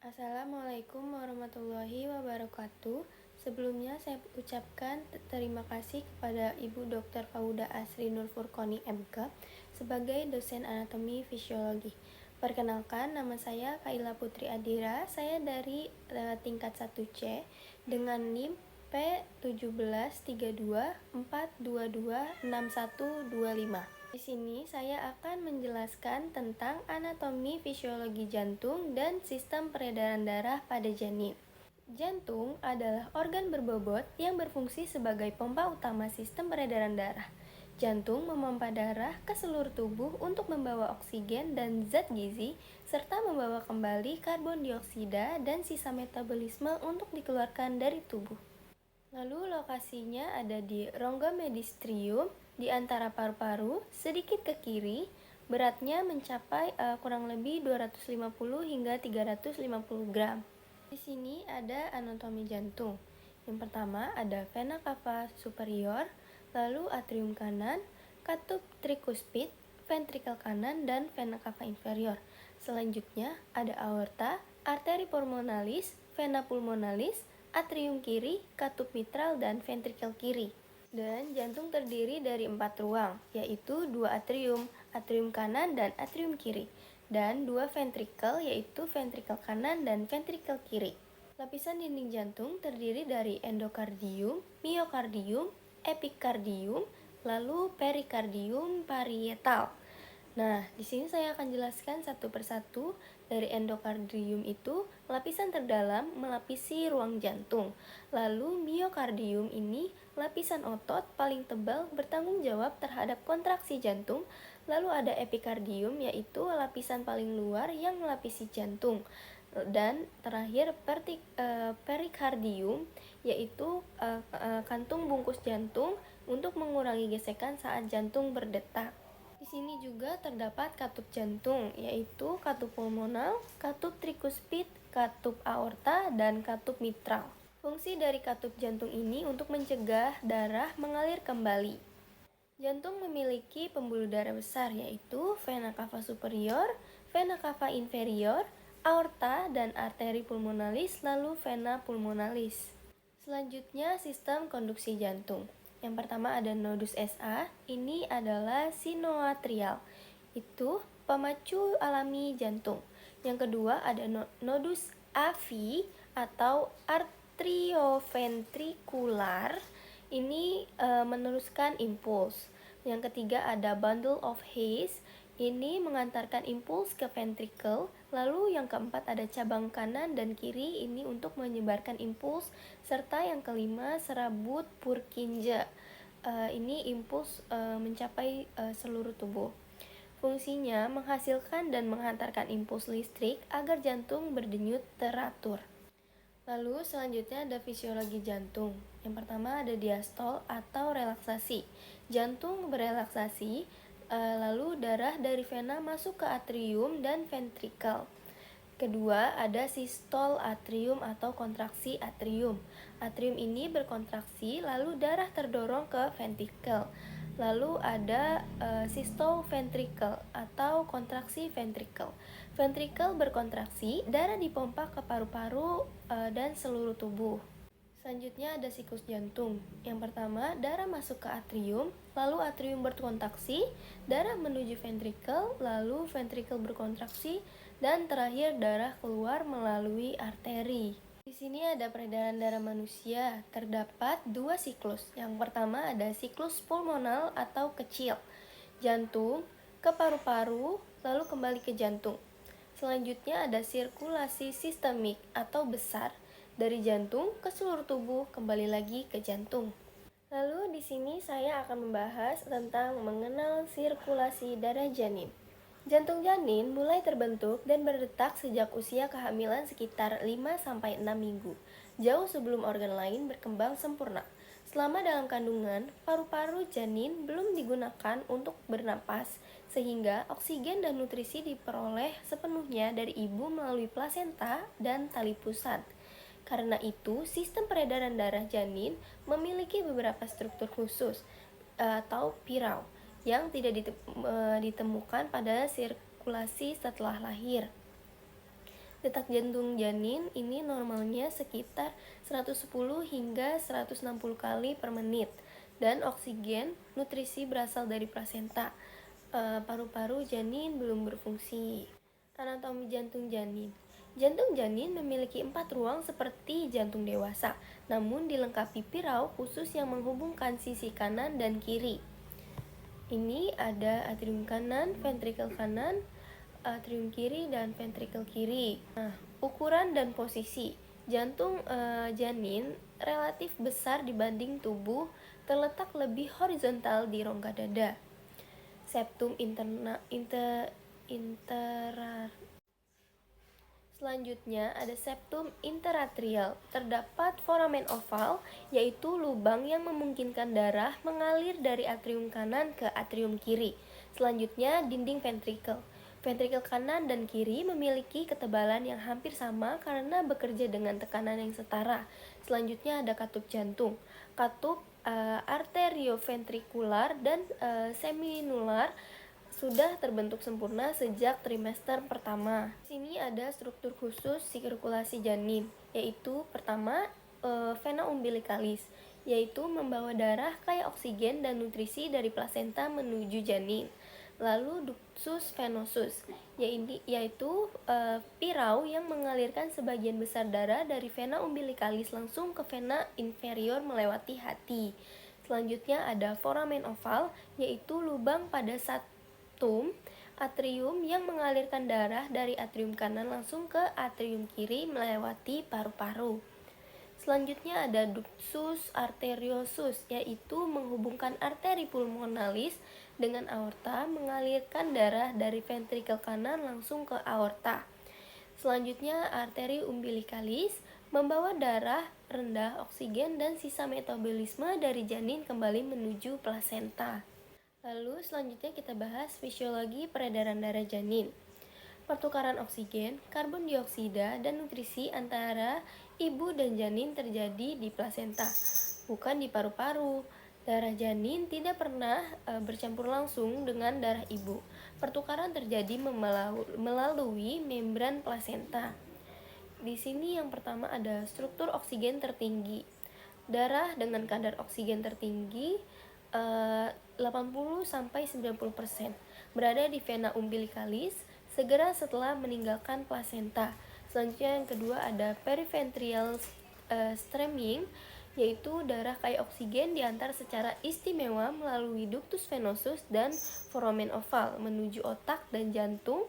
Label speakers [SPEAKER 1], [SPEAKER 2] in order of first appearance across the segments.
[SPEAKER 1] Assalamualaikum warahmatullahi wabarakatuh. Sebelumnya saya ucapkan terima kasih kepada Ibu Dr. Fauda Asri Nur Furqoni MK sebagai dosen anatomi fisiologi. Perkenalkan, nama saya Kaila Putri Adira. Saya dari tingkat 1C dengan NIM P17324226125. Di sini saya akan menjelaskan tentang anatomi fisiologi jantung dan sistem peredaran darah pada janin. Jantung adalah organ berbobot yang berfungsi sebagai pompa utama sistem peredaran darah. Jantung memompa darah ke seluruh tubuh untuk membawa oksigen dan zat gizi, serta membawa kembali karbon dioksida dan sisa metabolisme untuk dikeluarkan dari tubuh. Lalu lokasinya ada di rongga medistrium, di antara paru-paru, sedikit ke kiri. Beratnya mencapai kurang lebih 250 hingga 350 gram. Di sini ada anatomi jantung. Yang pertama ada vena cava superior, lalu atrium kanan, katup tricuspid, ventrikel kanan, dan vena cava inferior. Selanjutnya ada aorta, arteri pulmonalis, vena pulmonalis, atrium kiri, katup mitral, dan ventrikel kiri. Dan jantung terdiri dari 4 ruang, yaitu 2 atrium, atrium kanan dan atrium kiri, dan 2 ventrikel, yaitu ventrikel kanan dan ventrikel kiri. Lapisan dinding jantung terdiri dari endokardium, miokardium, epikardium, lalu perikardium parietal. Nah, di sini saya akan jelaskan satu persatu. Dari endokardium itu, lapisan terdalam melapisi ruang jantung. Lalu miokardium ini lapisan otot paling tebal bertanggung jawab terhadap kontraksi jantung. Lalu ada epikardium, yaitu lapisan paling luar yang melapisi jantung. Dan terakhir perikardium, yaitu kantung bungkus jantung untuk mengurangi gesekan saat jantung berdetak. Di sini juga terdapat katup jantung, yaitu katup pulmonal, katup tricuspid, katup aorta, dan katup mitral. Fungsi dari katup jantung ini untuk mencegah darah mengalir kembali. Jantung memiliki pembuluh darah besar, yaitu vena cava superior, vena cava inferior, aorta, dan arteri pulmonalis, lalu vena pulmonalis. Selanjutnya, sistem konduksi jantung. Yang pertama ada nodus SA, ini adalah sinoatrial, itu pemacu alami jantung. Yang kedua ada nodus AV atau arterioventrikular, ini meneruskan impuls. Yang ketiga ada bundle of Hayes, ini mengantarkan impuls ke ventrikel. Lalu yang keempat ada cabang kanan dan kiri, ini untuk menyebarkan impuls. Serta yang kelima serabut Purkinje, ini impuls mencapai seluruh tubuh. Fungsinya menghasilkan dan menghantarkan impuls listrik agar jantung berdenyut teratur. Lalu selanjutnya ada fisiologi jantung. Yang pertama ada diastol atau relaksasi. Jantung berelaksasi, lalu darah dari vena masuk ke atrium dan ventrikel. Kedua ada sistol atrium atau kontraksi atrium. Atrium ini berkontraksi, lalu darah terdorong ke ventrikel. Lalu ada sistol ventrikel atau kontraksi ventrikel. Ventrikel berkontraksi, darah dipompa ke paru-paru dan seluruh tubuh. Selanjutnya ada siklus jantung. Yang pertama, darah masuk ke atrium, lalu atrium berkontraksi, darah menuju ventrikel, lalu ventrikel berkontraksi, dan terakhir darah keluar melalui arteri. Di sini ada peredaran darah manusia. Terdapat 2 siklus. Yang pertama ada siklus pulmonal atau kecil, jantung ke paru-paru, lalu kembali ke jantung. Selanjutnya ada sirkulasi sistemik atau besar, dari jantung ke seluruh tubuh, kembali lagi ke jantung. Lalu di sini saya akan membahas tentang mengenal sirkulasi darah janin. Jantung janin mulai terbentuk dan berdetak sejak usia kehamilan sekitar 5-6 minggu, jauh sebelum organ lain berkembang sempurna. Selama dalam kandungan, paru-paru janin belum digunakan untuk bernapas, sehingga oksigen dan nutrisi diperoleh sepenuhnya dari ibu melalui plasenta dan tali pusat. Karena itu, sistem peredaran darah janin memiliki beberapa struktur khusus atau piral yang tidak ditemukan pada sirkulasi setelah lahir. Detak jantung janin ini normalnya sekitar 110 hingga 160 kali per menit. Dan oksigen nutrisi berasal dari plasenta. Paru-paru janin belum berfungsi. Anatomi jantung janin. Jantung janin memiliki 4 ruang seperti jantung dewasa, namun dilengkapi pirau khusus yang menghubungkan sisi kanan dan kiri. Ini ada atrium kanan, ventrikel kanan, atrium kiri, dan ventrikel kiri. Nah, ukuran dan posisi. Jantung janin relatif besar dibanding tubuh, terletak lebih horizontal di rongga dada. Septum Selanjutnya ada septum interatrial. Terdapat foramen oval, yaitu lubang yang memungkinkan darah mengalir dari atrium kanan ke atrium kiri. Selanjutnya dinding ventrikel. Ventrikel kanan dan kiri memiliki ketebalan yang hampir sama karena bekerja dengan tekanan yang setara. Selanjutnya ada katup jantung. Katup arterioventrikular dan seminular sudah terbentuk sempurna sejak trimester pertama. Di sini ada struktur khusus sirkulasi janin, yaitu pertama vena umbilicalis, yaitu membawa darah kaya oksigen dan nutrisi dari plasenta menuju janin. Lalu ductus venosus, yaitu pirau yang mengalirkan sebagian besar darah dari vena umbilicalis langsung ke vena inferior melewati hati. Selanjutnya ada foramen oval, yaitu lubang pada septum atrium yang mengalirkan darah dari atrium kanan langsung ke atrium kiri melewati paru-paru. Selanjutnya ada ductus arteriosus, yaitu menghubungkan arteri pulmonalis dengan aorta, mengalirkan darah dari ventrikel kanan langsung ke aorta. Selanjutnya arteri umbilicalis, membawa darah rendah oksigen dan sisa metabolisme dari janin kembali menuju plasenta. Lalu selanjutnya kita bahas fisiologi peredaran darah janin. Pertukaran oksigen, karbon dioksida, dan nutrisi antara ibu dan janin terjadi di plasenta, bukan di paru-paru. Darah janin tidak pernah bercampur langsung dengan darah ibu. Pertukaran terjadi melalui membran plasenta. Di sini yang pertama ada struktur oksigen tertinggi. Darah dengan kadar oksigen tertinggi 80-90% berada di vena umbilicalis segera setelah meninggalkan plasenta. Selanjutnya yang kedua ada periventrial streaming, yaitu darah kaya oksigen diantar secara istimewa melalui ductus venosus dan foramen oval menuju otak dan jantung,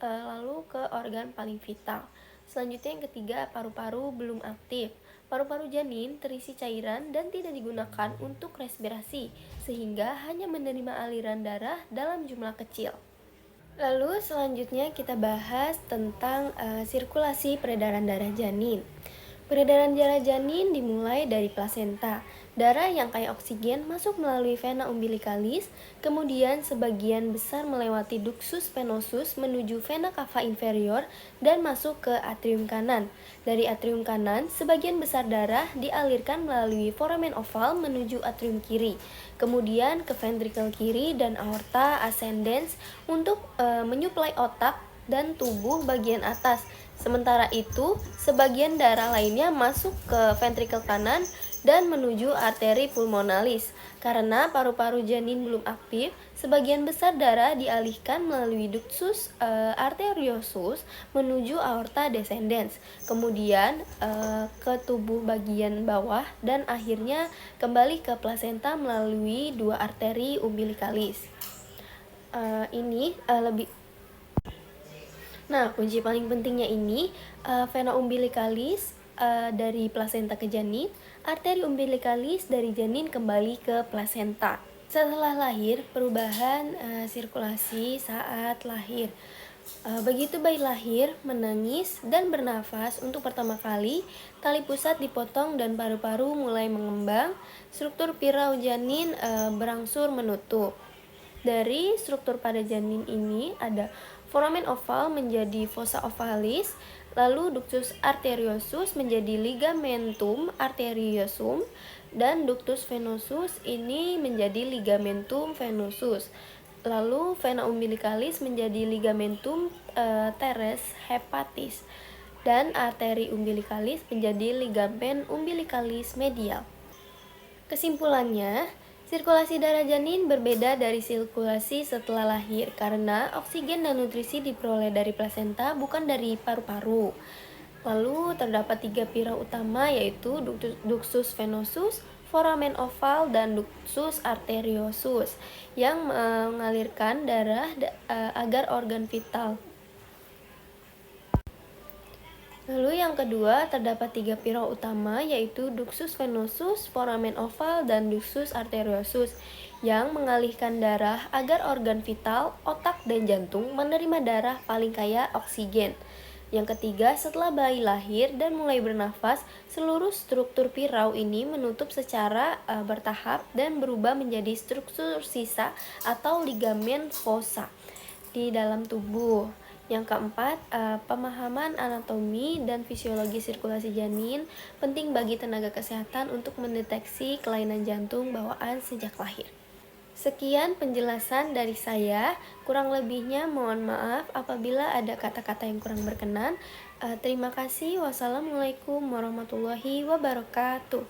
[SPEAKER 1] lalu ke organ paling vital. Selanjutnya yang ketiga, paru-paru belum aktif. Paru-paru janin terisi cairan dan tidak digunakan untuk respirasi, sehingga hanya menerima aliran darah dalam jumlah kecil. Lalu selanjutnya kita bahas tentang sirkulasi peredaran darah janin. Peredaran darah janin dimulai dari plasenta. Darah yang kaya oksigen masuk melalui vena umbilicalis, kemudian sebagian besar melewati ductus venosus menuju vena cava inferior dan masuk ke atrium kanan. Dari atrium kanan, sebagian besar darah dialirkan melalui foramen oval menuju atrium kiri, kemudian ke ventrikel kiri dan aorta ascendens untuk menyuplai otak dan tubuh bagian atas. Sementara itu, sebagian darah lainnya masuk ke ventrikel kanan dan menuju arteri pulmonalis. Karena paru-paru janin belum aktif, sebagian besar darah dialihkan melalui ductus arteriosus menuju aorta descendens, kemudian ke tubuh bagian bawah dan akhirnya kembali ke plasenta melalui dua arteri umbilicalis. Nah, kunci paling pentingnya ini vena umbilicalis dari plasenta ke janin, arteri umbilicalis dari janin kembali ke plasenta. Setelah lahir, perubahan sirkulasi saat lahir. Begitu bayi lahir, menangis, dan bernafas untuk pertama kali, tali pusat dipotong dan paru-paru mulai mengembang, struktur pirau janin berangsur menutup. Dari struktur pada janin ini ada foramen oval menjadi fossa ovalis, lalu ductus arteriosus menjadi ligamentum arteriosum, dan ductus venosus ini menjadi ligamentum venosus. Lalu vena umbilicalis menjadi ligamentum teres hepatis dan arteri umbilicalis menjadi ligamen umbilicalis medial. Kesimpulannya, sirkulasi darah janin berbeda dari sirkulasi setelah lahir karena oksigen dan nutrisi diperoleh dari plasenta bukan dari paru-paru. Lalu terdapat 3 pirau utama yaitu ductus venosus, foramen oval, dan ductus arteriosus yang mengalirkan darah agar organ vital. Lalu yang kedua, terdapat 3 pirau utama yaitu ductus venosus, foramen oval, dan ductus arteriosus yang mengalihkan darah agar organ vital, otak, dan jantung menerima darah paling kaya oksigen. Yang ketiga, setelah bayi lahir dan mulai bernafas, seluruh struktur pirau ini menutup secara bertahap dan berubah menjadi struktur sisa atau ligamen fossa di dalam tubuh. Yang keempat, pemahaman anatomi dan fisiologi sirkulasi janin penting bagi tenaga kesehatan untuk mendeteksi kelainan jantung bawaan sejak lahir. Sekian penjelasan dari saya, kurang lebihnya mohon maaf apabila ada kata-kata yang kurang berkenan. Terima kasih. Wassalamualaikum warahmatullahi wabarakatuh.